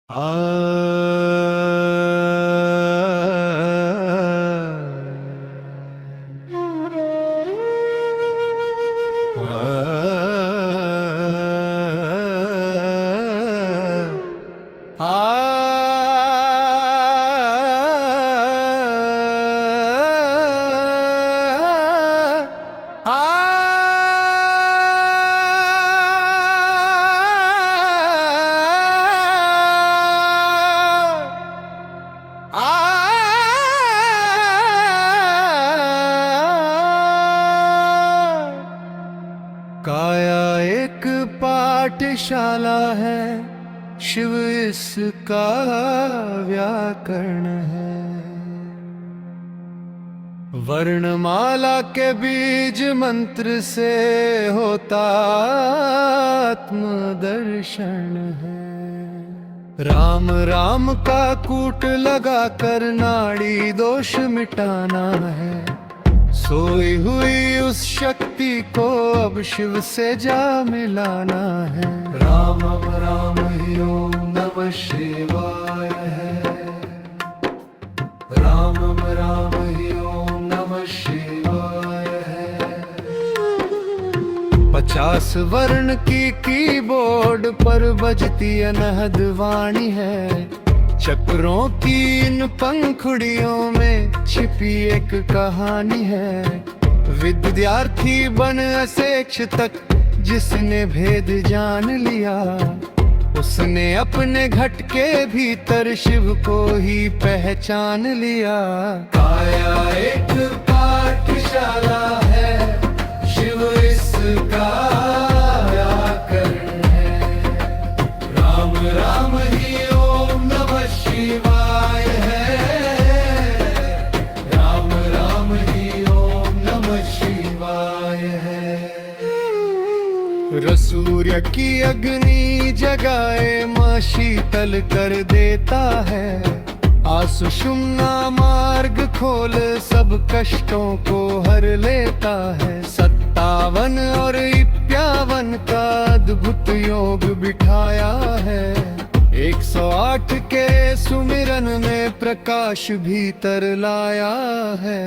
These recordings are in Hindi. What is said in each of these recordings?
आ काया एक पाठशाला है, शिव इसका व्याकरण है। वर्णमाला के बीज मंत्र से होता आत्मदर्शन है। राम राम का कूट लगा कर नाड़ी दोष मिटाना है। सोई हुई उस शक्ति को अब शिव से जा मिलाना है। राम राम ही ओम नमः शिवाय है। राम राम ही ओम नमः शिवाय है। 50 वर्ण की कीबोर्ड पर बजती अनहद वाणी है। चक्रों की इन पंखुड़ियों में छिपी एक कहानी है। विद्यार्थी बन अशिक्षित तक जिसने भेद जान लिया, उसने अपने घट के भीतर शिव को ही पहचान लिया। काया एक पाठशाला है, शिव इसका व्याकरण है। राम राम ही शिवाय है। राम राम ही ओम नमः शिवाय है। रसूर्य की अग्नि जगाए मां शीतल कर देता है। आसुषुम्ना मार्ग खोल सब कष्टों को हर लेता है। 57 और 51 का अद्भुत योग बिठाया है। 108 के सुमिरन में प्रकाश भीतर लाया है।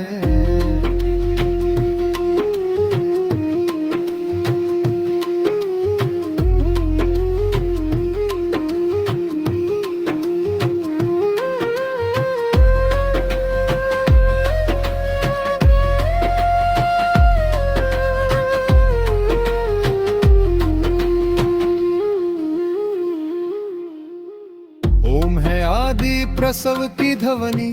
ओम है आदि प्रसव की ध्वनि,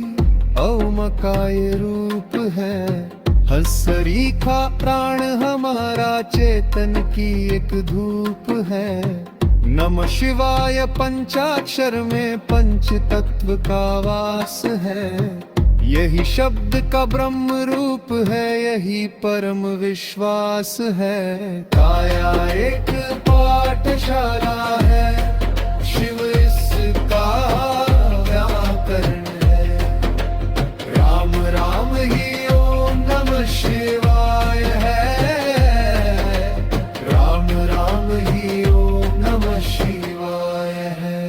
औमकाय रूप है। हंसरी का प्राण हमारा चेतन की एक धूप है। नमः शिवाय पंचाक्षर में पंच तत्व का वास है। यही शब्द का ब्रह्म रूप है, यही परम विश्वास है। काया एक पाठशाला है, शिव इसका व्याकरण है। राम राम ही ओम नमः शिवाय है। राम राम ही ओम नमः शिवाय है।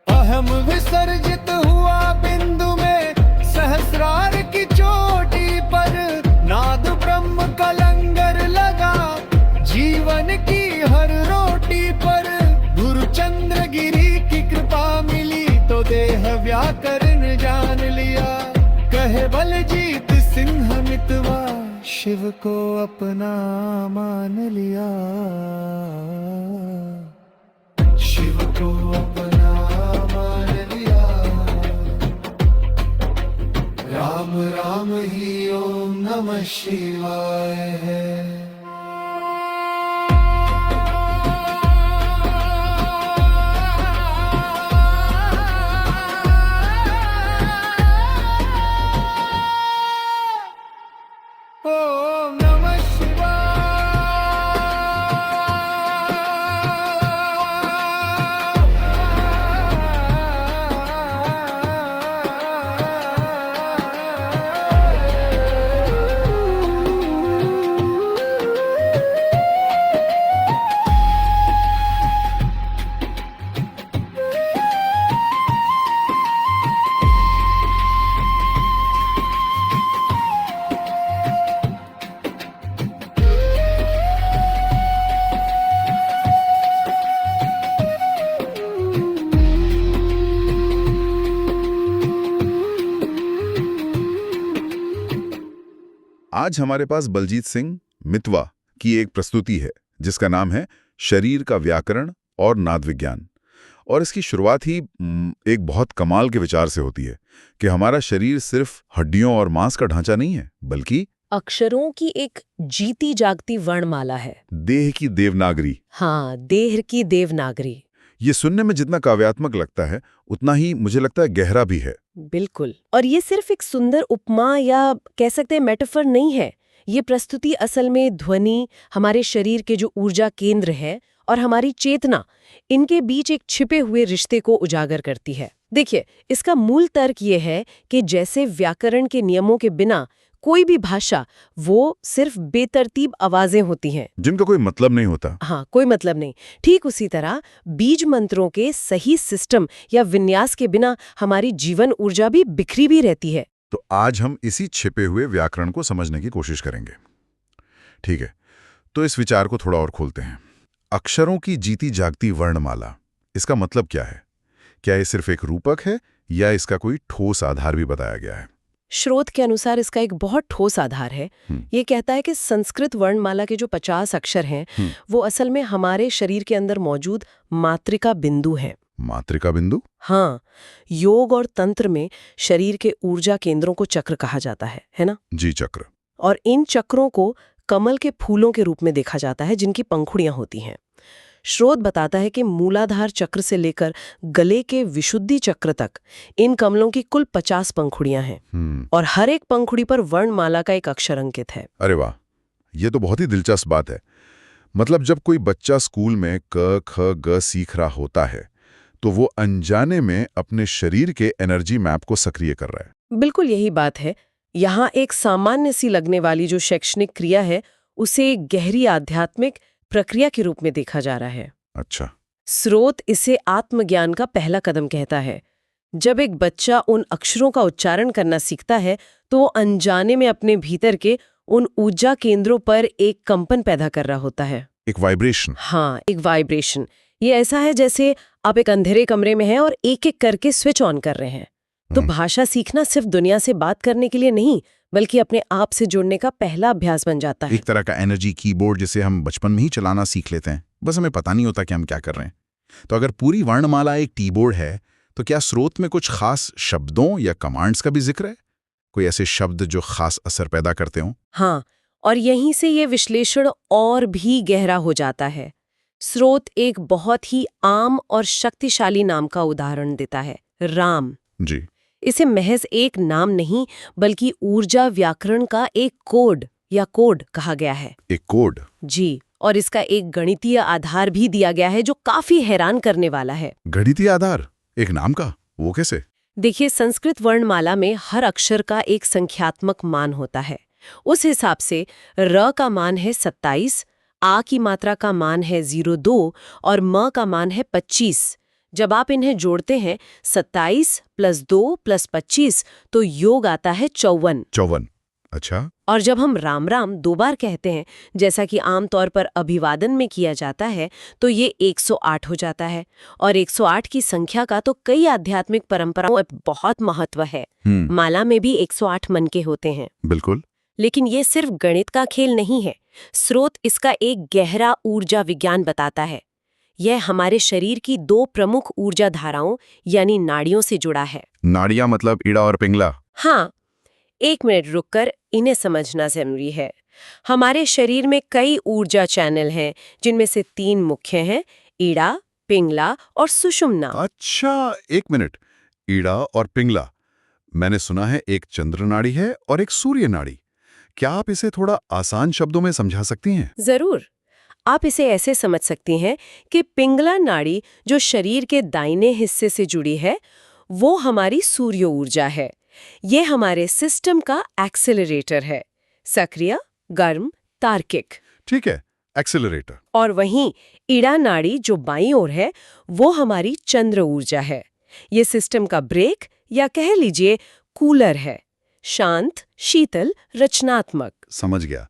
अहम विसर्जित हुआ बिंदु में, सहस्रार की चोटी पर नाद ब्रह्म का लंगर लगा। जीवन की हर रोटी पर चंद्रगिरी की कृपा मिली तो देह व्याकरण जान लिया। कहे बलजीत सिंह मितवा, शिव को अपना मान लिया। शिव को अपना मान लिया। राम राम ही ओम नमः शिवाय है। आज हमारे पास बलजीत सिंह मितवा की एक प्रस्तुति है जिसका नाम है शरीर का व्याकरण और नाद विज्ञान। और इसकी शुरुआत ही एक बहुत कमाल के विचार से होती है कि हमारा शरीर सिर्फ हड्डियों और मांस का ढांचा नहीं है, बल्कि अक्षरों की एक जीती जागती वर्णमाला है। देह की देवनागरी। हाँ, देह की देवनागरी। ये सुनने में जितना काव्यात्मक लगता है उतना ही मुझे लगता है गहरा भी है। बिल्कुल। और ये सिर्फ एक सुंदर उपमा या कह सकते हैं मेटाफर नहीं है। ये प्रस्तुति असल में ध्वनि, हमारे शरीर के जो ऊर्जा केंद्र है और हमारी चेतना, इनके बीच एक छिपे हुए रिश्ते को उजागर करती है। देखिए, इसका मूल तर्क ये है कि जैसे व्याकरण के नियमों के बिना कोई भी भाषा वो सिर्फ बेतरतीब आवाजें होती हैं जिनका कोई मतलब नहीं होता। हाँ, कोई मतलब नहीं। ठीक उसी तरह बीज मंत्रों के सही सिस्टम या विन्यास के बिना हमारी जीवन ऊर्जा भी बिखरी भी रहती है। तो आज हम इसी छिपे हुए व्याकरण को समझने की कोशिश करेंगे। ठीक है, तो इस विचार को थोड़ा और खोलते हैं। अक्षरों की जीती जागती वर्णमाला, इसका मतलब क्या है? क्या ये सिर्फ एक रूपक है या इसका कोई ठोस आधार भी बताया गया है? स्रोत के अनुसार इसका एक बहुत ठोस आधार है। ये कहता है कि संस्कृत वर्णमाला के जो 50 अक्षर हैं वो असल में हमारे शरीर के अंदर मौजूद मात्रिका बिंदु हैं। मात्रिका बिंदु? हाँ, योग और तंत्र में शरीर के ऊर्जा केंद्रों को चक्र कहा जाता है ना? जी, चक्र। और इन चक्रों को कमल के फूलों के रूप में देखा जाता है जिनकी पंखुड़ियां होती हैं। स्रोत बताता है कि मूलाधार चक्र से लेकर गले के विशुद्धि चक्र तक इन कमलों की कुल 50 पंखुड़ियां हैं और हर एक पंखुड़ी पर वर्णमाला का एक अक्षर अंकित है। अरे वाह, ये तो बहुत ही दिलचस्प बात है। मतलब जब कोई बच्चा स्कूल में क ख ग सीख रहा होता है तो वो अनजाने में अपने शरीर के एनर्जी मैप को सक्रिय कर रहा है। बिल्कुल यही बात है। यहाँ एक सामान्य सी लगने वाली जो शैक्षणिक क्रिया है उसे एक गहरी आध्यात्मिक प्रक्रिया के रूप में देखा जा रहा है। अच्छा। स्रोत इसे आत्मज्ञान का पहला कदम कहता है। जब एक बच्चा उन अक्षरों का उच्चारण करना सीखता है तो वो अनजाने में अपने भीतर के उन ऊर्जा केंद्रों पर एक कंपन पैदा कर रहा होता है। एक वाइब्रेशन। हाँ, एक वाइब्रेशन। ये ऐसा है जैसे आप एक अंधेरे कमरे में हैं और एक एक करके स्विच ऑन कर रहे हैं। तो भाषा सीखना सिर्फ दुनिया से बात करने के लिए नहीं, बल्कि अपने आप से जुड़ने का पहला अभ्यास बन जाता है। एक तरह का एनर्जी कीबोर्ड जिसे हम बचपन में ही चलाना सीख लेते हैं, बस हमें पता नहीं होता कि हम क्या कर रहे हैं। तो अगर पूरी वर्णमाला एक कीबोर्ड है तो क्या स्रोत में कुछ खास शब्दों या कमांड्स का भी जिक्र है? कोई ऐसे शब्द जो खास असर पैदा करते हों? हाँ, और यहीं से ये विश्लेषण और भी गहरा हो जाता है। स्रोत एक बहुत ही आम और शक्तिशाली नाम का उदाहरण देता है, राम। जी। इसे महज एक नाम नहीं बल्कि ऊर्जा व्याकरण का एक कोड या कोड कहा गया है। एक कोड? जी, और इसका एक गणितीय आधार भी दिया गया है जो काफी हैरान करने वाला है। गणितीय आधार एक नाम का? वो कैसे? देखिए, संस्कृत वर्णमाला में हर अक्षर का एक संख्यात्मक मान होता है। उस हिसाब से र का मान है 27, आ की मात्रा का मान है 02 और म का मान है 25। जब आप इन्हें जोड़ते हैं 27 + 2 + 25 तो योग आता है 54। 54। अच्छा। और जब हम राम राम 2 बार कहते हैं, जैसा कि आमतौर पर अभिवादन में किया जाता है, तो ये 108 हो जाता है। और 108 की संख्या का तो कई आध्यात्मिक परंपराओं में बहुत महत्व है। माला में भी 108 मन के होते हैं। बिल्कुल। लेकिन ये सिर्फ गणित का खेल नहीं है। स्रोत इसका एक गहरा ऊर्जा विज्ञान बताता है। यह हमारे शरीर की 2 प्रमुख ऊर्जा धाराओं यानी नाड़ियों से जुड़ा है। नाड़ियां मतलब ईड़ा और पिंगला? हाँ, 1 मिनट रुककर इन्हें समझना जरूरी है। हमारे शरीर में कई ऊर्जा चैनल हैं जिनमें से 3 मुख्य हैं, ईड़ा, पिंगला और सुषुम्ना। अच्छा, 1 मिनट। ईड़ा और पिंगला। मैंने सुना है एक चंद्र नाड़ी है और एक सूर्य नाड़ी। क्या आप इसे थोड़ा आसान शब्दों में समझा सकती हैं? जरूर। आप इसे ऐसे समझ सकती हैं कि पिंगला नाड़ी जो शरीर के दाहिने हिस्से से जुड़ी है, वो हमारी सूर्य ऊर्जा है। ये हमारे सिस्टम का एक्सेलरेटर है, सक्रिय, गर्म, तार्किक। ठीक है, एक्सेलरेटर। और वहीं ईड़ा नाड़ी जो बाईं ओर है, वो हमारी चंद्र ऊर्जा है। ये सिस्टम का ब्रेक या कह लीजिए कूलर है, शांत, शीतल, रचनात्मक। समझ गया।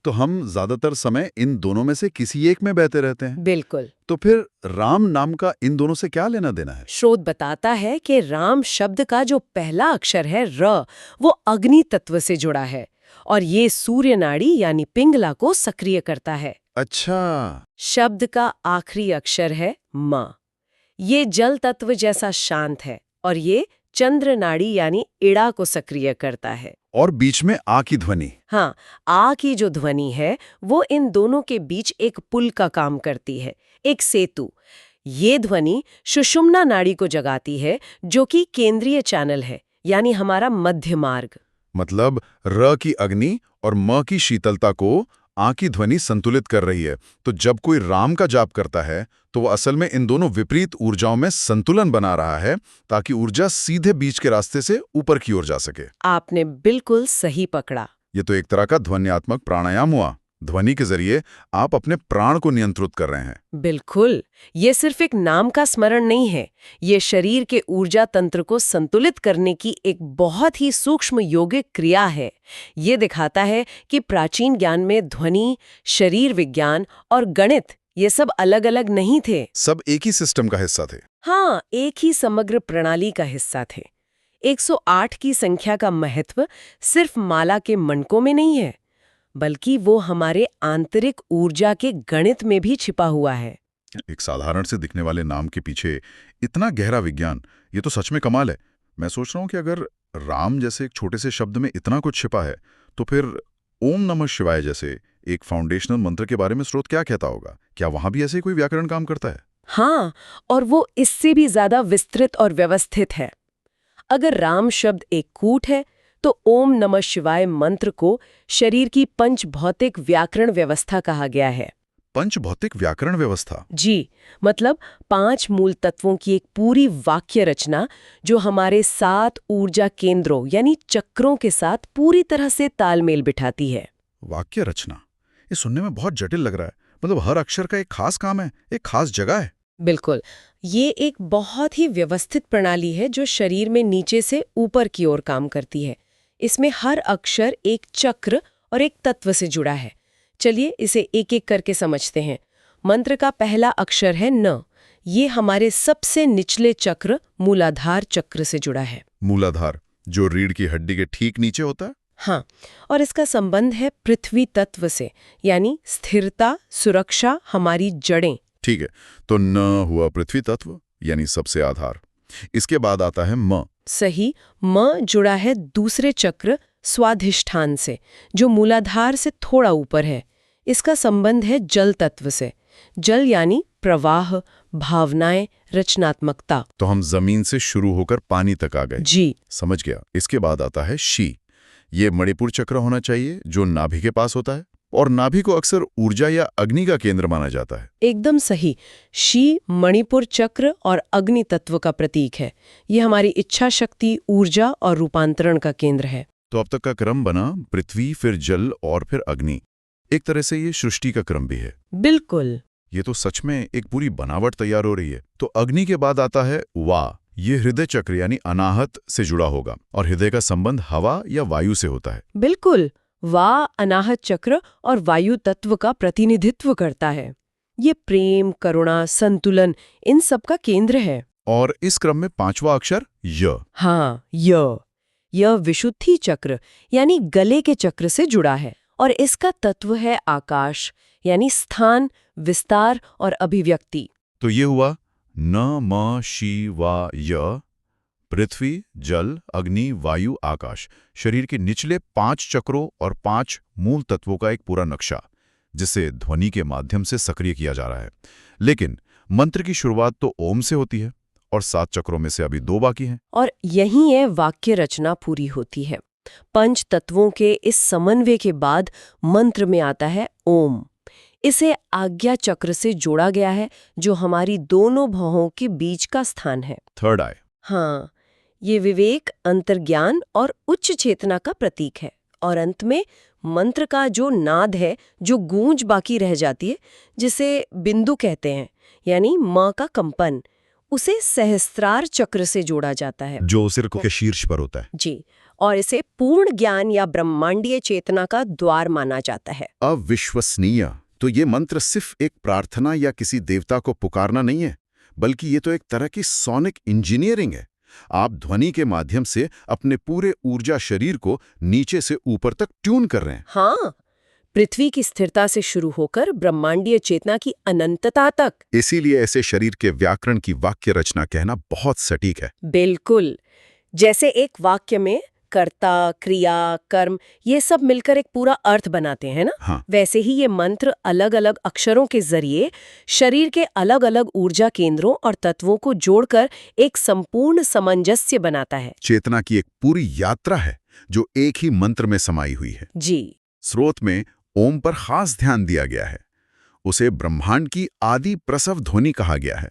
तो हम ज्यादातर समय इन दोनों में से किसी एक में बहते रहते हैं। बिल्कुल। तो फिर राम नाम का इन दोनों से क्या लेना देना है? स्रोत बताता है कि राम शब्द का जो पहला अक्षर है र, वो अग्नि तत्व से जुड़ा है। और ये सूर्य नाड़ी यानी पिंगला को सक्रिय करता है। अच्छा, शब्द का आखिरी अक्षर है म। ये जल तत्व जैसा शांत है और ये चंद्र नाड़ी यानी इड़ा को सक्रिय करता है। और बीच में आ की ध्वनि। हाँ, आ की जो ध्वनि है वो इन दोनों के बीच एक पुल का काम करती है, एक सेतु। ये ध्वनि सुषुम्ना नाड़ी को जगाती है, जो कि केंद्रीय चैनल है, यानी हमारा मध्य मार्ग। मतलब र की अग्नि और म की शीतलता को आ की ध्वनि संतुलित कर रही है। तो जब कोई राम का जाप करता है तो वो असल में इन दोनों विपरीत ऊर्जाओं में संतुलन बना रहा है, ताकि ऊर्जा सीधे बीच के रास्ते से ऊपर की ओर जा सके। आपने बिल्कुल सही पकड़ा। ये तो एक तरह का ध्वन्यात्मक प्राणायाम हुआ। ध्वनि के जरिए आप अपने प्राण को नियंत्रित कर रहे हैं। बिल्कुल, ये सिर्फ एक नाम का स्मरण नहीं है, ये शरीर के ऊर्जा तंत्र को संतुलित करने की एक बहुत ही सूक्ष्म योगिक क्रिया है। ये दिखाता है कि प्राचीन ज्ञान में ध्वनि, शरीर विज्ञान और गणित ये सब अलग-अलग नहीं थे। सब एक ही सिस्टम का हिस्सा थे। हाँ, एक ही समग्र प्रणाली का हिस्सा थे। 108 की संख्या का महत्व सिर्फ माला के मणकों में नहीं है, बल्कि वो हमारे आंतरिक ऊर्जा के गणित में भी छिपा हुआ है। एक साधारण से दिखने वाले नाम के पीछे इतना गहरा विज्ञान, ये तो सच में कमाल है। मैं सोच रहा हूँ कि अगर राम जैसे एक छोटे से शब्द में इतना कुछ छिपा है, तो फिर ओम नमः शिवाय जैसे एक फाउंडेशनल मंत्र के बारे में स्रोत क्या कहता होगा? क्या वहां भी ऐसे कोई व्याकरण काम करता है? हाँ, और वो इससे भी ज्यादा विस्तृत और व्यवस्थित है। अगर राम शब्द एक कूट है, तो ओम नमः शिवाय मंत्र को शरीर की पंचभौतिक व्याकरण व्यवस्था कहा गया है। पंचभौतिक व्याकरण व्यवस्था? जी, मतलब 5 मूल तत्वों की एक पूरी वाक्य रचना जो हमारे 7 ऊर्जा केंद्रों यानी चक्रों के साथ पूरी तरह से तालमेल बिठाती है। वाक्य रचना, ये सुनने में बहुत जटिल लग रहा है। मतलब हर अक्षर का एक खास काम है, एक खास जगह है। बिल्कुल, ये एक बहुत ही व्यवस्थित प्रणाली है जो शरीर में नीचे से ऊपर की ओर काम करती है। इसमें हर अक्षर एक चक्र और एक तत्व से जुड़ा है। चलिए इसे एक एक करके समझते हैं। मंत्र का पहला अक्षर है न। ये हमारे सबसे निचले चक्र मूलाधार चक्र से जुड़ा है। मूलाधार, जो रीढ़ की हड्डी के ठीक नीचे होता है? हाँ, और इसका संबंध है पृथ्वी तत्व से, यानी स्थिरता, सुरक्षा, हमारी जड़ें। ठीक है, तो न हुआ पृथ्वी तत्व यानी सबसे आधार। इसके बाद आता है म। सही, म जुड़ा है दूसरे चक्र स्वाधिष्ठान से, जो मूलाधार से थोड़ा ऊपर है। इसका संबंध है जल तत्व से। जल यानी प्रवाह, भावनाएं, रचनात्मकता। तो हम जमीन से शुरू होकर पानी तक आ गए। जी, समझ गया। इसके बाद आता है शी। ये मणिपुर चक्र होना चाहिए, जो नाभि के पास होता है, और नाभि को अक्सर ऊर्जा या अग्नि का केंद्र माना जाता है। एकदम सही। शी मणिपुर चक्र और अग्नि तत्व का प्रतीक है। ये हमारी इच्छा शक्ति, ऊर्जा और रूपांतरण का केंद्र है। तो अब तक का क्रम बना पृथ्वी, फिर जल और फिर अग्नि। एक तरह से ये सृष्टि का क्रम भी है। बिल्कुल। ये तो सच में एक पूरी बनावट तैयार हो रही है। तो अग्नि के बाद आता है वा। ये हृदय चक्र यानी अनाहत से जुड़ा होगा, और हृदय का संबंध हवा या वायु से होता है। बिल्कुल, वा अनाहत चक्र और वायु तत्व का प्रतिनिधित्व करता है। ये प्रेम, करुणा, संतुलन, इन सब का केंद्र है। और इस क्रम में पांचवा अक्षर य। हाँ, यह विशुद्धि चक्र यानी गले के चक्र से जुड़ा है, और इसका तत्व है आकाश यानी स्थान, विस्तार और अभिव्यक्ति। तो ये हुआ न म शी वा य। पृथ्वी, जल, अग्नि, वायु, आकाश, शरीर के निचले 5 चक्रों और 5 मूल तत्वों का एक पूरा नक्शा, जिसे ध्वनि के माध्यम से सक्रिय किया जा रहा है। लेकिन मंत्र की शुरुआत तो ओम से होती है, और 7 चक्रों में से अभी 2 बाकी हैं। और यही है वाक्य रचना पूरी होती है। 5 तत्वों के इस समन्वय के बाद मंत्र में आता है ओम। इसे आज्ञा चक्र से जोड़ा गया है, जो हमारी दोनों भौहों के बीच का स्थान है। थर्ड आई। हाँ, ये विवेक, अंतर्ज्ञान और उच्च चेतना का प्रतीक है। और अंत में मंत्र का जो नाद है, जो गूंज बाकी रह जाती है, जिसे बिंदु कहते हैं, यानी म का कंपन, उसे सहस्त्रार चक्र से जोड़ा जाता है, जो सिर के शीर्ष पर होता है। जी, और इसे पूर्ण ज्ञान या ब्रह्मांडीय चेतना का द्वार माना जाता है। अविश्वसनीय। तो ये मंत्र सिर्फ एक प्रार्थना या किसी देवता को पुकारना नहीं है, बल्कि ये तो एक तरह की सोनिक इंजीनियरिंग है। आप ध्वनि के माध्यम से अपने पूरे ऊर्जा शरीर को नीचे से ऊपर तक ट्यून कर रहे हैं। हाँ, पृथ्वी की स्थिरता से शुरू होकर ब्रह्मांडीय चेतना की अनंतता तक। इसीलिए ऐसे शरीर के व्याकरण की वाक्य रचना कहना बहुत सटीक है। बिल्कुल। जैसे एक वाक्य में कर्ता, क्रिया, कर्म ये सब मिलकर एक पूरा अर्थ बनाते हैं ना। हाँ। वैसे ही ये मंत्र अलग-अलग अक्षरों के जरिए शरीर के अलग-अलग ऊर्जा केंद्रों और तत्वों को जोड़कर एक संपूर्ण सामंजस्य बनाता है। चेतना की एक पूरी यात्रा है जो एक ही मंत्र में समाई हुई है। जी। स्रोत में ओम पर खास ध्यान दिया गया है। उसे ब्रह्मांड की आदि प्रसव ध्वनि कहा गया है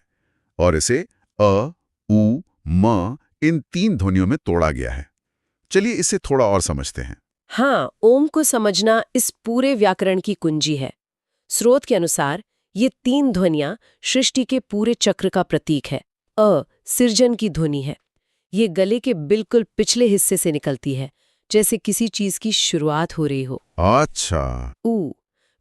और इसे अ, उ, म इन 3 ध्वनियों में तोड़ा गया है। चलिए इसे थोड़ा और समझते हैं। हाँ, ओम को समझना इस पूरे व्याकरण की कुंजी है। स्रोत के अनुसार ये 3 ध्वनियां सृष्टि के पूरे चक्र का प्रतीक है। अ सृजन की ध्वनि है। ये गले के बिल्कुल पिछले हिस्से से निकलती है, जैसे किसी चीज की शुरुआत हो रही हो। अच्छा। उ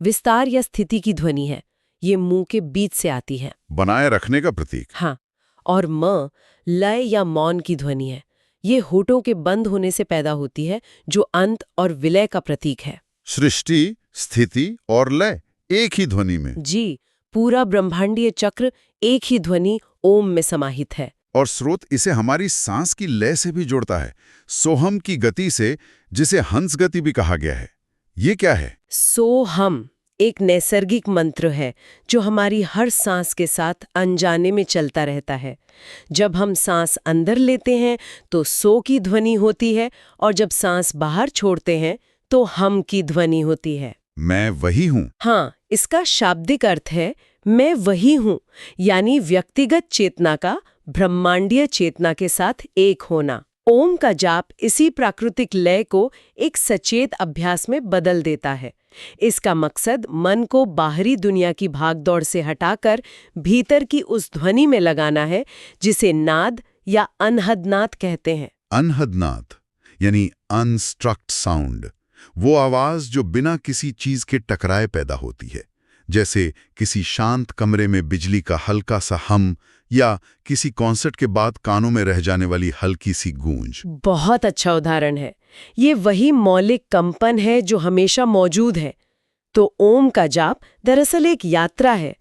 विस्तार या स्थिति की ध्वनि है। ये मुंह के बीच से आती है। बनाए रखने का प्रतीक। हाँ, और म लय या मौन की ध्वनि है। ये होठों के बंद होने से पैदा होती है, जो अंत और विलय का प्रतीक है। सृष्टि, स्थिति और लय एक ही ध्वनि में। जी, पूरा ब्रह्मांडीय चक्र एक ही ध्वनि ओम में समाहित है। और स्रोत इसे हमारी सांस की लय से भी जोड़ता है, सोहम की गति से, जिसे हंस गति भी कहा गया है। ये क्या है? सोहम एक नैसर्गिक मंत्र है जो हमारी हर सांस के साथ अनजाने में चलता रहता है। जब हम सांस अंदर लेते हैं तो सो की ध्वनि होती है और जब सांस बाहर छोड़ते हैं तो हम की ध्वनि होती है। मैं वही हूँ। हाँ, इसका शाब्दिक अर्थ है मैं वही हूँ, यानी व्यक्तिगत चेतना का ब्रह्मांडीय चेतना के साथ एक होना। ओम का जाप इसी प्राकृतिक लय को एक सचेत अभ्यास में बदल देता है। इसका मकसद मन को बाहरी दुनिया की भागदौड़ से हटाकर भीतर की उस ध्वनि में लगाना है जिसे नाद या अनहद नाद कहते हैं। अनहद नाद यानी अनस्ट्रक्ट साउंड, वो आवाज जो बिना किसी चीज के टकराए पैदा होती है, जैसे किसी शांत कमरे में बिजली का हल्का सा हम या किसी कॉन्सर्ट के बाद कानों में रह जाने वाली हल्की सी गूंज। बहुत अच्छा उदाहरण है। ये वही मौलिक कंपन है जो हमेशा मौजूद है। तो ओम का जाप दरअसल एक यात्रा है।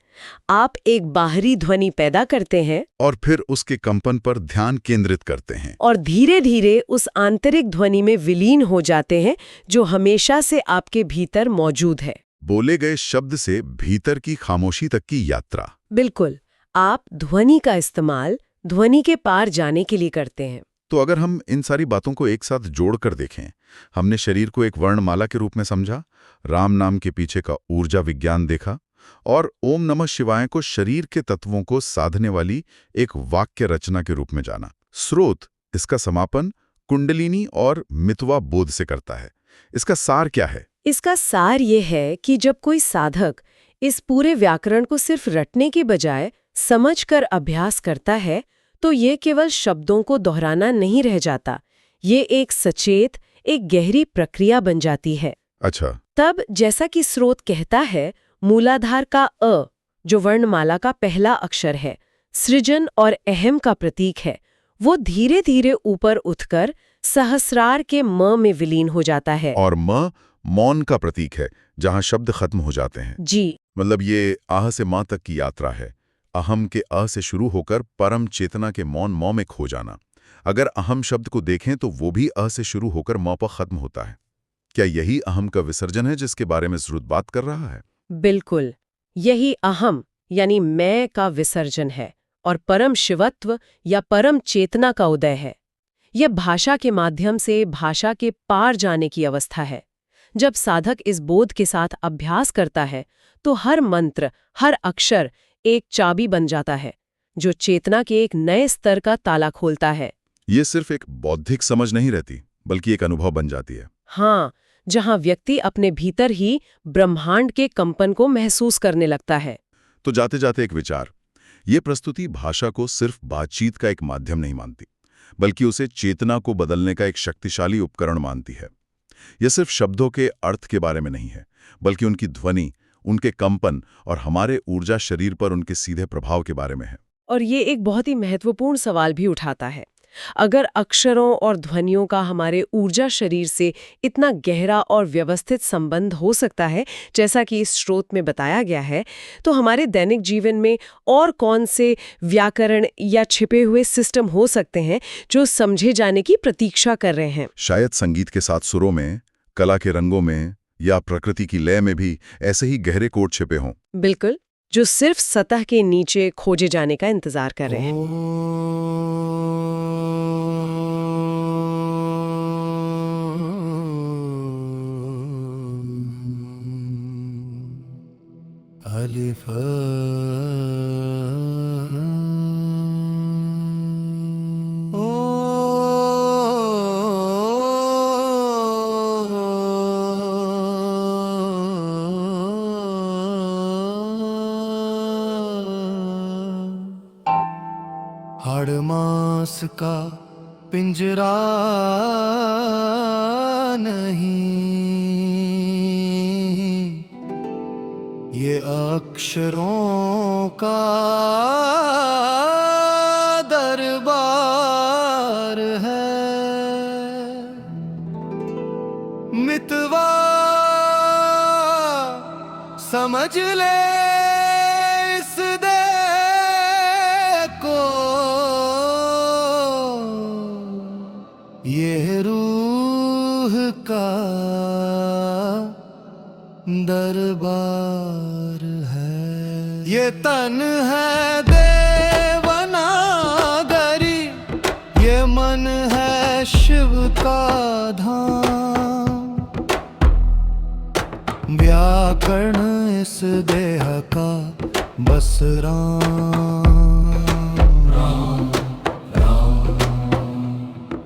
आप एक बाहरी ध्वनि पैदा करते हैं और फिर उसके कंपन पर ध्यान केंद्रित करते हैं और धीरे धीरे उस आंतरिक ध्वनि में विलीन हो जाते हैं जो हमेशा से आपके भीतर मौजूद है। बोले गए शब्द से भीतर की खामोशी तक की यात्रा। बिल्कुल, आप ध्वनि का इस्तेमाल ध्वनि के पार जाने के लिए करते हैं। तो अगर हम इन सारी बातों को एक साथ जोड़कर देखें, हमने शरीर को एक वर्णमाला के रूप में समझा, राम नाम के पीछे का ऊर्जा विज्ञान देखा और ओम नमः शिवाय को शरीर के तत्वों को साधने वाली एक वाक्य रचना के रूप में जाना। स्रोत इसका समापन कुंडलिनी और मितवा बोध से करता है। इसका सार क्या है? इसका सार ये है कि जब कोई साधक इस पूरे व्याकरण को सिर्फ रटने के बजाय समझकर अभ्यास करता है तो ये केवल शब्दों को दोहराना नहीं रह जाता। ये एक सचेत, एक गहरी प्रक्रिया बन जाती है। अच्छा। तब जैसा कि स्रोत कहता है, मूलाधार का अ, जो वर्णमाला का पहला अक्षर है, सृजन और अहम का प्रतीक है, वो धीरे धीरे ऊपर उठकर सहस्रार के म में विलीन हो जाता है। और म मौन का प्रतीक है, जहां शब्द खत्म हो जाते हैं। जी, मतलब ये आह से मां तक की यात्रा है। अहम के अ से शुरू होकर परम चेतना के मौन मौ में खो जाना। अगर अहम शब्द को देखें तो वो भी अ से शुरू होकर मौ पर खत्म होता है। क्या यही अहम का विसर्जन है जिसके बारे में स्रुत बात कर रहा है? बिल्कुल, यही अहम यानी मैं का विसर्जन है और परम शिवत्व या परम चेतना का उदय है। यह भाषा के माध्यम से भाषा के पार जाने की अवस्था है। जब साधक इस बोध के साथ अभ्यास करता है तो हर मंत्र, हर अक्षर एक चाबी बन जाता है जो चेतना के एक नए स्तर का ताला खोलता है। ये सिर्फ एक बौद्धिक समझ नहीं रहती, बल्कि एक अनुभव बन जाती है। हाँ, जहाँ व्यक्ति अपने भीतर ही ब्रह्मांड के कंपन को महसूस करने लगता है। तो जाते जाते एक विचार, ये प्रस्तुति भाषा को सिर्फ बातचीत का एक माध्यम नहीं मानती, बल्कि उसे चेतना को बदलने का एक शक्तिशाली उपकरण मानती है। यह सिर्फ शब्दों के अर्थ के बारे में नहीं है, बल्कि उनकी ध्वनि, उनके कंपन और हमारे ऊर्जा शरीर पर उनके सीधे प्रभाव के बारे में है। और ये एक बहुत ही महत्वपूर्ण सवाल भी उठाता है। अगर अक्षरों और ध्वनियों का हमारे ऊर्जा शरीर से इतना गहरा और व्यवस्थित संबंध हो सकता है, जैसा कि इस स्रोत में बताया गया है, तो हमारे दैनिक जीवन में और कौन से व्याकरण या छिपे हुए सिस्टम हो सकते हैं जो समझे जाने की प्रतीक्षा कर रहे हैं? शायद संगीत के साथ सुरों में, कला के रंगों में या प्रकृति की लय में भी ऐसे ही गहरे कोड छिपे हों। बिल्कुल, जो सिर्फ सतह के नीचे खोजे जाने का इंतजार कर रहे हैं। अलिफ हाड़ मास का पिंजरा नहीं, ये अक्षरों का दरबार है। मितवा समझ ले इस दे को, ये रूह का दरबार है। ये तन है देवनागरी, ये मन है शिव का धाम। व्याकरण इस देह का बस राम।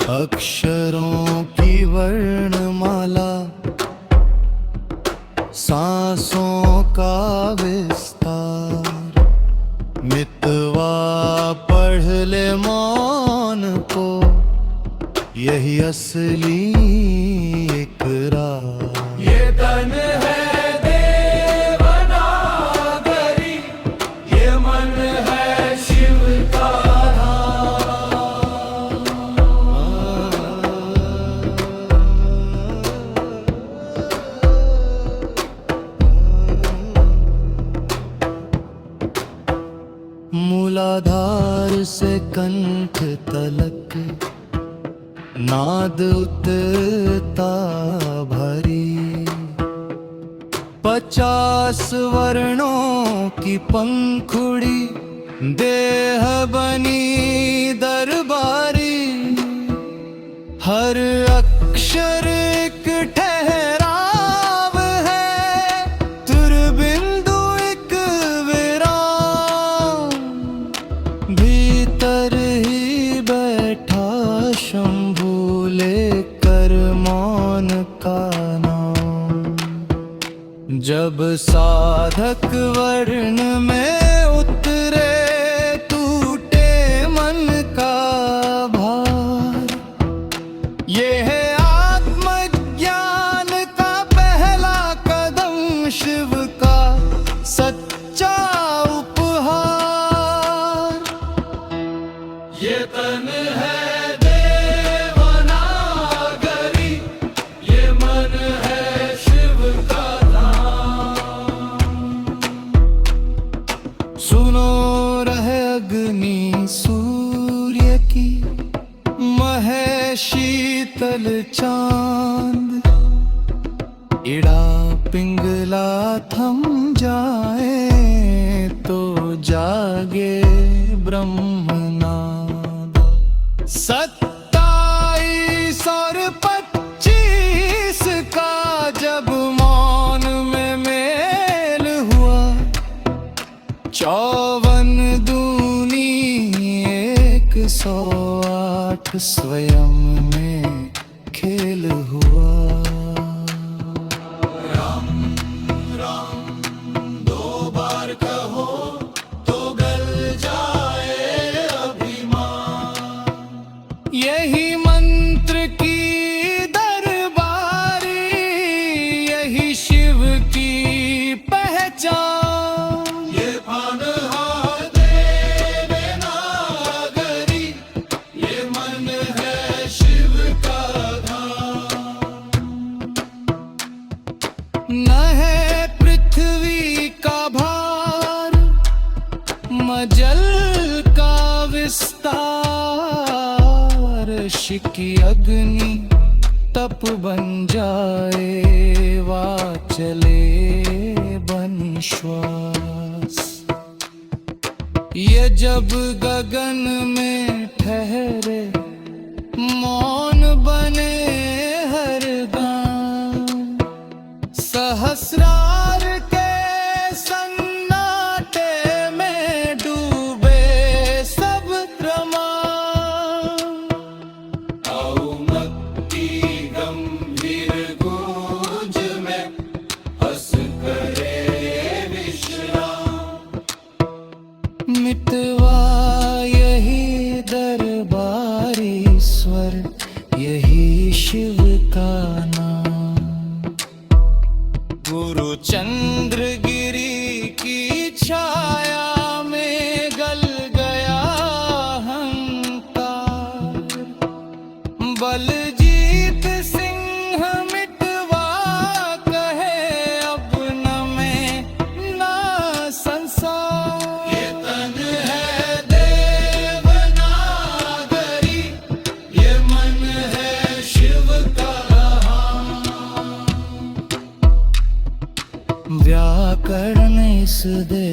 अक्षरों की वर्णमाला, सांसों का विस्तार। मितवा पढ़ ले मौन को, यही असली इकरार। ये तन है देवनागरी, ये मन है शिव का मूलाधार से कंठ तलक नाद उतरता भरी। 50 वर्णों की पंखुड़ी, देह बनी दरबारी। हर अक्षर एक ठहराव है, तुरबिंदु एक विराम। भीतर ही बैठा शंभू लेकर मौन का नाम। जब साधक वर्ण में उतरे टूटे मन का भार। ये है आत्मज्ञान का पहला कदम, शिव का सच्चा उपहार। ये तन है देवनागरी, ये मन है शिव का धाम। सुनो रहे अग्नि सूर्य की, महेशीतल चांद। इड़ा पिंगला थम जाए तो जागे ब्रह्मनाद। 27 और 25 का जब मौन में मेल हुआ, 54 दूनी 108 स्वयं में खेल हुआ। राम राम 2 बार कहो तो गल जाए अभिमान। यही मंत्र की दरबारी, यही शिव की पहचान। ये फन देवनागरी, ये मन विस्तार, शिकी अग्नि तप बन जाए, वाचले बन श्वास। ये जब गगन में ठहरे, मौन बने हर गान, सहस्रार के सन्नाटे में डूबे सब रमान। औमक्ति गंभीर गूंज में हंस करे विश्राम, मितवा यही दरबारी स्वर, यही शिव का नाम। गुरु चंद्रगिरी की छाया में गल गया अहंकार, बलजीत सिंह मिटवा कहे अब न मैं ना संसार। ये तन है देवनागरी, ये मन है शिव का व्याकरण इस दे